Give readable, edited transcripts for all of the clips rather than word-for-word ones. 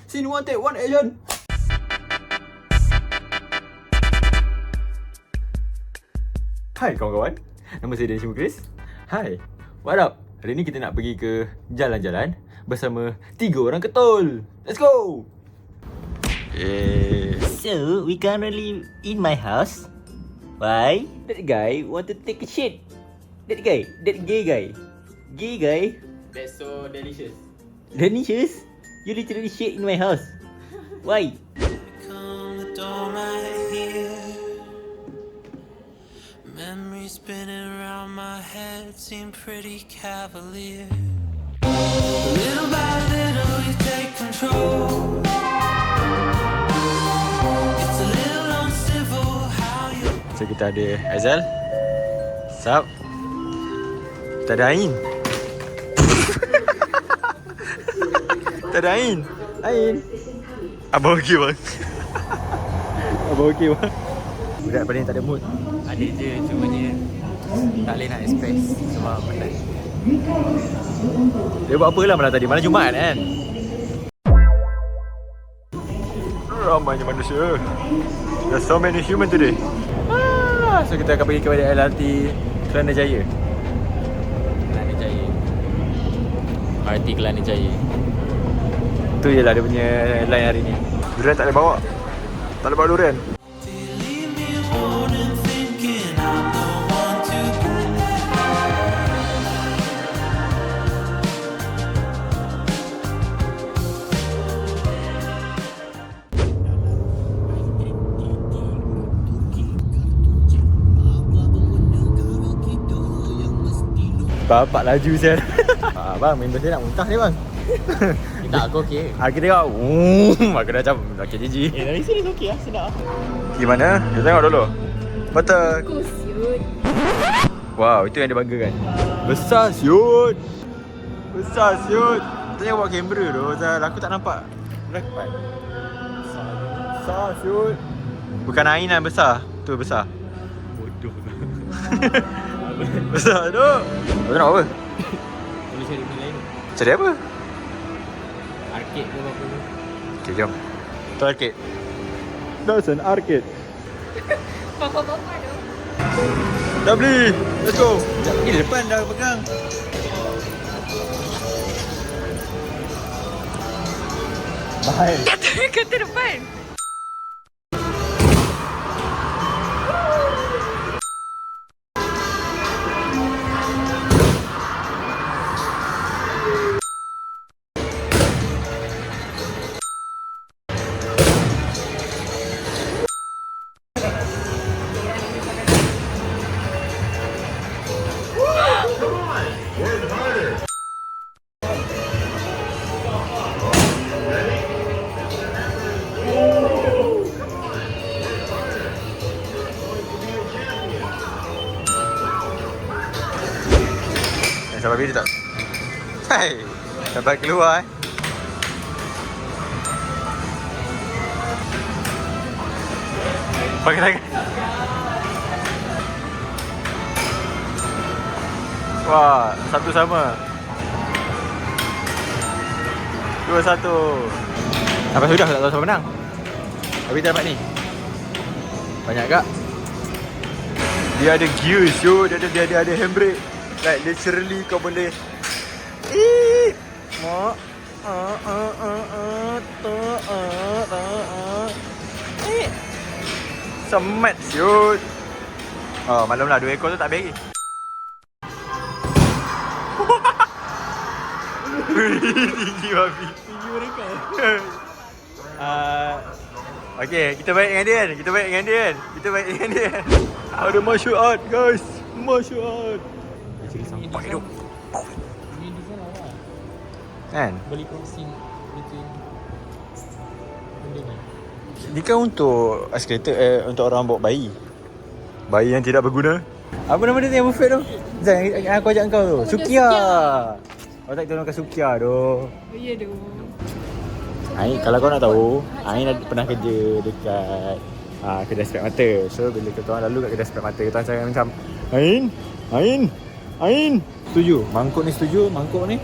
Scene 1 take 1 action. Hai kawan-kawan, nama saya Danish Mukris. Hai, what up? Hari ni kita nak pergi ke jalan-jalan bersama 3 orang ketul. Let's go! So, we currently in my house. Why? That guy want to take a shit. That gay guy. Gay guy. That's so delicious. Delicious? You literally shit in my house. Why? Memories spinning around my head seem pretty cavalier. Little by little you take control. It's a little uncivil how you. So kita ada Aizal. Sup? Kita ada Ain. Kita ada Ain. Ain. Abang okey bang. Abang okey bang. Budak paling tak ada mood. Ada je, cumanya tak boleh nak express sebab penat. Dia buat apa lah malam tadi? Malam Jumaat kan? Ramainya manusia. There's so many human today. So kita akan pergi kepada LRT Kelana Jaya. Kelana Jaya. RT Kelana Jaya. Tu je lah dia punya line hari ni. Durian tak boleh bawa. Tak boleh bawa durian. Bapak laju sial. Bang, member saya nak muntah ni bang. Tak, aku okey. Aku tengok, aku dah macam okey jijik. Tapi serius okey lah, sedap. Gimana? Kita tengok dulu. Betul. Aku siut. Wow, itu yang dia banggakan. Besar siut. Besar siut. Tanya buat kamera tu, Zal. Aku tak nampak. Rapat. Besar siut. Bukan Ain yang besar. Tu besar. Bodoh. Besar tu. Kau nak apa? Boleh cari benda lain. Cari apa? Arcade ke apa-apa. Okay, jom. Tu arcade. That's an arcade. Papa-papa tu. Dah beli. Let's go. Ni depan dah pegang. Baik. Kata depan. Sampai bila tak? Hai, sampai keluar Pakai lagi. Wah, satu sama. 2-1. Sampai sudah tak tahu siapa menang. Tapi kita dapat ni. Banyak kak. Dia ada gear show, dia ada handbrake. Like literally kau boleh mak semat siut. Oh, malam lah 2 ekor tu tak bagi. Tinggi babi. Tinggi mereka. Okay, kita baik dengan dia kan. Ada martial art guys. Martial art. Cari sampak hidup. Ini design awak. Kan? Boleh crossing between benda ni. Ni kan untuk eskalator untuk orang bawa bayi. Bayi yang tidak berguna. Apa nama dia yang buffet tu? Zan, aku ajak kau tu. Sukia. Kau tak tolongkan Sukia tu. Ya tu. Ain, kalau kau nak tahu, Ain pernah kerja dekat kedai spek mata. So bila kita orang lalu kat kedai spek mata, kita orang cakap macam Ain, setuju? Mangkuk ni setuju? Mangkuk ni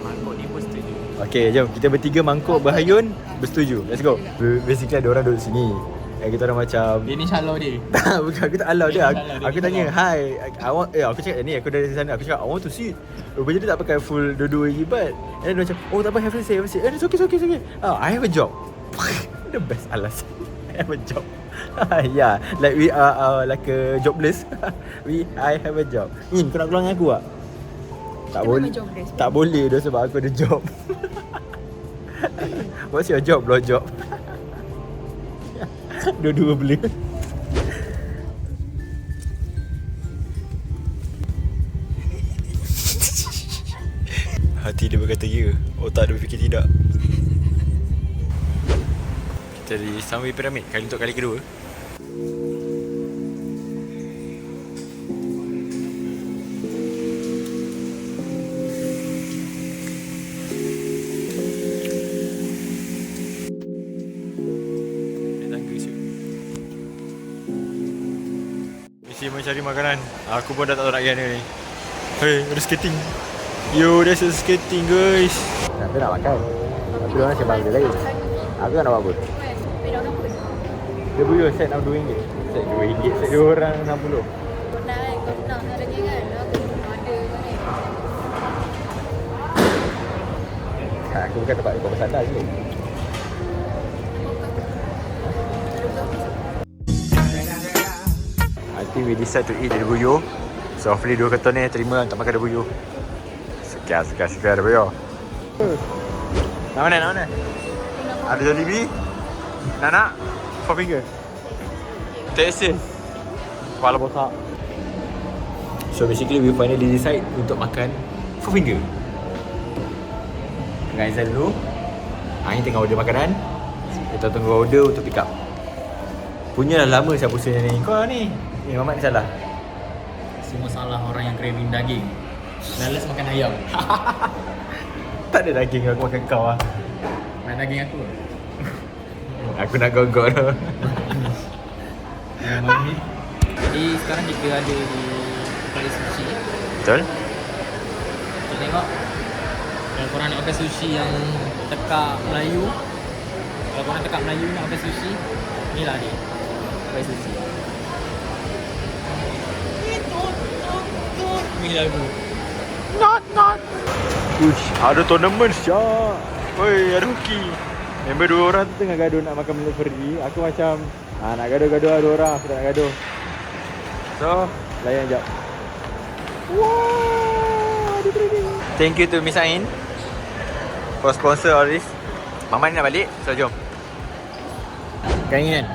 Mangkuk ni pun setuju. Okay, jom kita bertiga mangkuk berhayun, bersetuju. Let's go. Basically ada orang duduk sini. Kita orang macam Dia ni shallow dia. tak, bukan, aku tak halau dia. Aku Dia tanya, hi, aku cakap ni, aku dari sana. Aku cakap, I want to sit. Rupanya dia tak pakai full dua-dua jibat. And then dia macam, oh tak apa, have a seat. It's okay. I have a job. The best alasan. I have a job. Yeah, like we are like a jobless. I have a job. In, kau nak keluar dengan aku tak? Tak Kita boleh. memang jobless. Tak boleh dah sebab aku ada job. What's your job? Blow job. Dua-dua boleh. Hati dia berkata ya, otak dia berfikir tidak. Kita di Sunway Pyramid untuk kali kedua. Mesti mencari makanan. Aku pun dah tak tahu nak pergi mana ni. Hey, ada skating. Yo, there's a skating guys. Aku nak makan. Tapi orang sembang benda lain. Aku tak nak buat apa. Dia buyur set RM2. Set RM2. Set dia orang RM60. Kau nak lagi kan? Aku ada kau ni. Aku bukan tempat kau bersandar je. I think we decide to eat the buyur. So hopefully dua keton ni terima untuk makan the buyur. Sekian the buyur. Nak mana? Ada Jollibee? Nak? 4 finger? Texas? Kepala botak. So basically we finally decide untuk makan 4 finger. Dengan Aizal dulu. Ini tengah order makanan. Kita tunggu order untuk pick up. Punya dah lama saya pusing ni. Kau ni Mamat ni salah. Semua salah orang yang craving daging. Males makan ayam. Tak ada daging aku makan kau lah. Nak daging aku? Aku nak gogok tu. Jadi sekarang kita ada di Paris Sushi. Betul? Kita tengok. Kalau korang nak makan sushi yang tekak Melayu, kalau korang tekak Melayu nak makan sushi, inilah dia, Paris Sushi. Ni lagu. Not. Ush, ada tournament Syah. Oi, ada hoki. Member dua orang tu tengah gaduh nak makan menu free. Aku macam nak gaduh-gaduh lah dua orang. Aku tak nak gaduh. So, layan jap. Wow, ada training. Thank you to Miss Ain for sponsor all this. Mama ni nak balik, so jom. Kan ingat?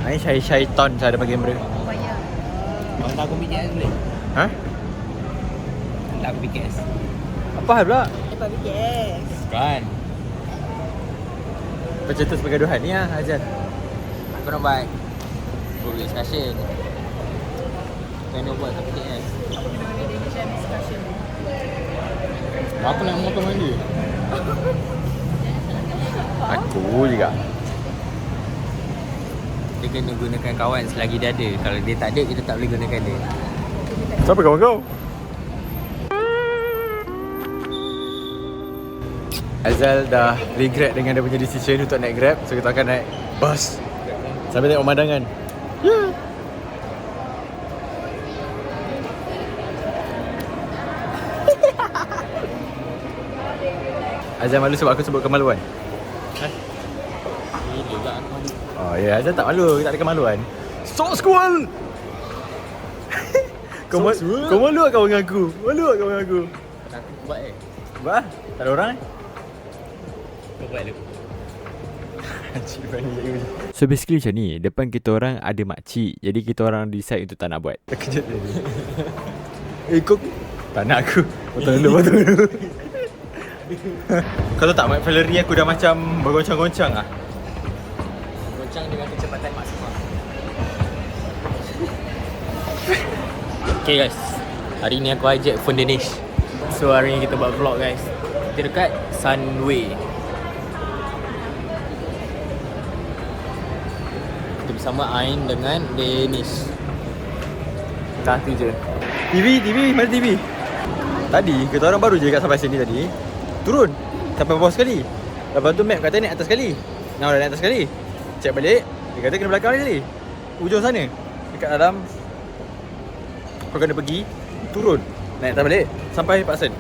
Ini syaitan saya ada bagi kamera. Banyak. Kau tak aku BTS boleh? Ha? Tak aku BTS. Apa hal pula? Lepas BTS. Kan? Pencetus pergaduhan ni lah, Azan. Aku nak buat group discussion. Kena buat kat BTS. Donation discussion. Aku nak motor mana? Aku juga. Dia kena gunakan kawan selagi dia ada. Kalau dia tak ada, kita tak boleh gunakan dia. Siapa kawan kau? Azal dah regret dengan dia punya decision untuk naik Grab. So kita akan naik bus sampai tengok pemandangan. Azal malu sebab aku sebut kemaluan. Gila tak aku malu. Oh ya, Azal tak malu, tak ada kemaluan. Sok squall. Kau malu tak kawan dengan aku? Malu tak kawan dengan aku? Tak aku buat Bah, tak ada orang Kau buat dulu. So basically macam ni, depan kita orang ada makcik. Jadi kita orang decide untuk tak nak buat. Terkejut dia. Kau tak nak aku. Potong dulu. Kau tahu tak, Valerie aku dah macam bergoncang-goncang lah. Goncang dengan kecepatan maksimum. Okay guys, hari ni aku hijack phone Danish. So hari ni kita buat vlog guys. Kita dekat Sunway. Kita bersama Ain dengan Danish. Dah tu je. TV, mana TV? Tadi kita orang baru je kat sampai sini tadi. Turun sampai bawah sekali. Lepas tu map kata naik atas sekali. Now dah naik atas sekali. Check balik. Dia kata kena belakang tadi. Ujung sana. Dekat dalam. Kau kena pergi. Turun. Naik atas balik. Sampai Paksen.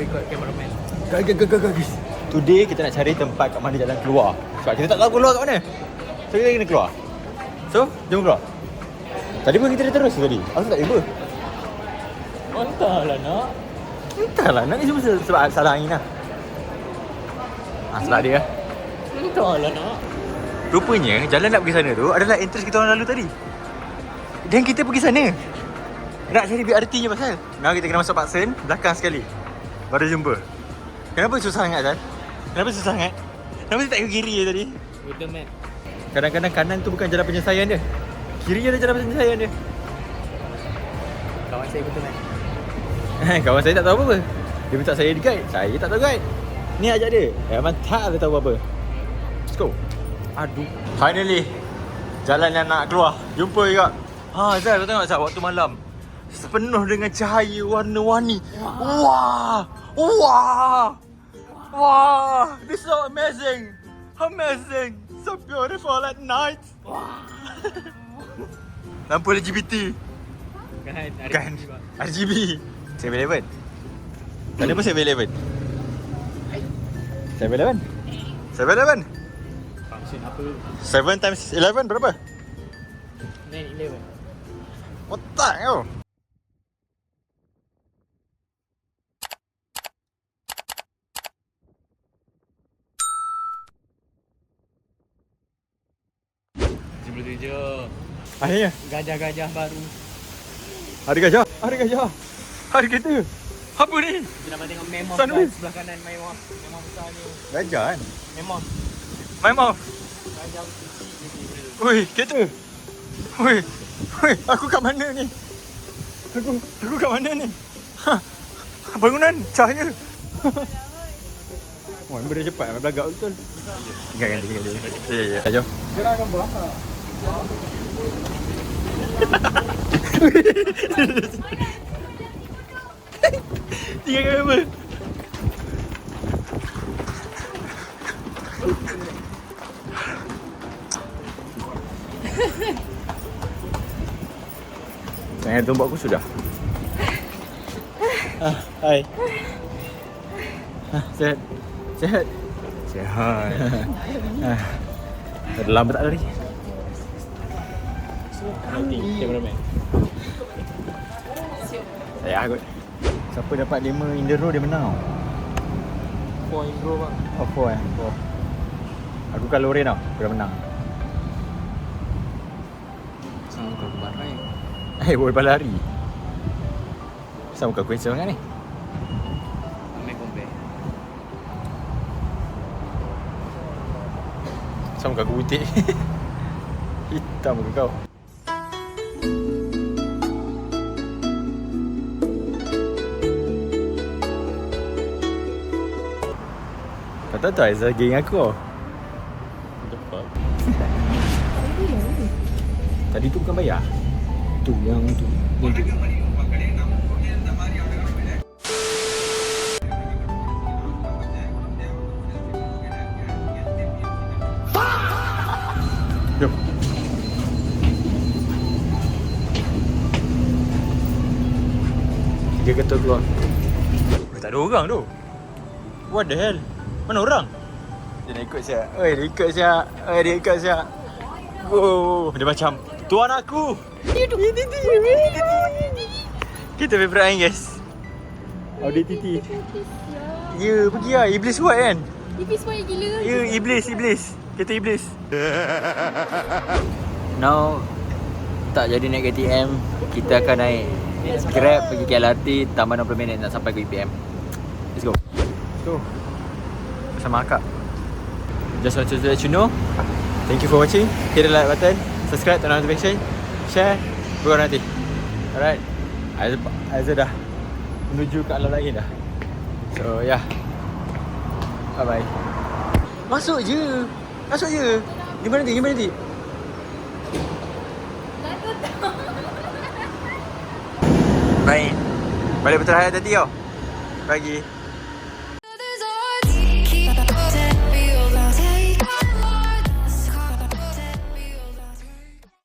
Ikut cameraman. Guys. Today kita nak cari tempat kat mana jalan keluar. Sebab kita tak tahu keluar kat mana. So kita kena keluar. So, jom keluar. Tadi pun kita dah terus tadi. Aku tak tiba. Entahlah nak. Entahlah, nak ni semua sebab salah angin lah. Salah dia lah. Entahlah nak. Rupanya jalan nak pergi sana tu adalah entrance kita orang lalu tadi. Dan kita pergi sana. Nak cari BRT-nya pasal. Now kita kena masuk Paksen, belakang sekali. Baru jumpa. Kenapa susah sangat Zal? Kenapa susah sangat? Kenapa dia tak ikut kiri je tadi? Betul map. Kadang-kadang kanan tu bukan jalan penyelesaian dia. Kiri ada jalan penyelesaian dia. Kawan saya betul map. Kawan saya tak tahu apa-apa. Dia minta saya guide. Saya tak tahu guide. Ni ajak dia. Memang tak ada tahu apa-apa. Let's go. Aduh. Finally. Jalan yang nak keluar. Jumpa juga. Zal, kau tengok Zal waktu malam. Sepenuh dengan cahaya warna-warni. Wah. This is so amazing. Amazing. So beautiful at night. Lampu LGBT. Kan? RGB. 7-Eleven. Tadi pun 7-Eleven. 7-Eleven. Function apa? 7 times 11 berapa? 9-11. Otak kau. Akhirnya Gajah-gajah baru. Hari gajah. Hari kereta. Apa ni? Kita dapat tengok Mammoth Sunway. kat sebelah kanan Mammoth. Mammoth besar ni. Gajah kan? Mammoth. My mouth. Gajah. Oi, kereta. Oi, aku kat mana ni? Aku kat mana ni? Bangunan, cahaya. Wah, benda cepat, belagak betul. Tinggal dia. Ya. Jom. Gerak kan belakang. Tinggal kamera. Saya tumbuk aku sudah. Hai. Sehat. Dah lama tak lari. Cameraman. Saya kot. Siapa dapat 5 in the row dia menang. 4 in row bang. Oh, 4 eh. 4. Aku kan Loren tau. Aku dah menang. Sama kau barai. Boleh lepas lari. Sama muka aku handsome sangat ni. Ambil compare. Sama muka aku putih. Hitam muka kau. Kau tahu tak Aizah geng aku tau. What the fuck? Tadi tu bukan bayar. Tu yang tu. Jom. Tiga ketul keluar. Tak ada orang tu. What the hell? Mana orang? Dia nak ikut siap. Dia ikut siap. Oh, dia macam tuan aku. Kita favourite Ain guys. Audi TT. Ya, pergi lah. Iblis buat kan? Iblis banyak gila. Ya, iblis. Kereta iblis. Now tak jadi naik KTM. Kita akan naik Grab pergi ke LRT. Tambah 60 minit nak sampai ke UPM. Let's go. Bersama akak. Just want to let you know, thank you for watching. Hit the like button, subscribe, turn on notification, share. Berapa nanti. Alright. Aizah dah menuju ke alam lain dah. So yeah. Bye bye. Masuk je. Di mana nanti? Tak tahu. Baik. Balik betul hari tadi tau. Pagi.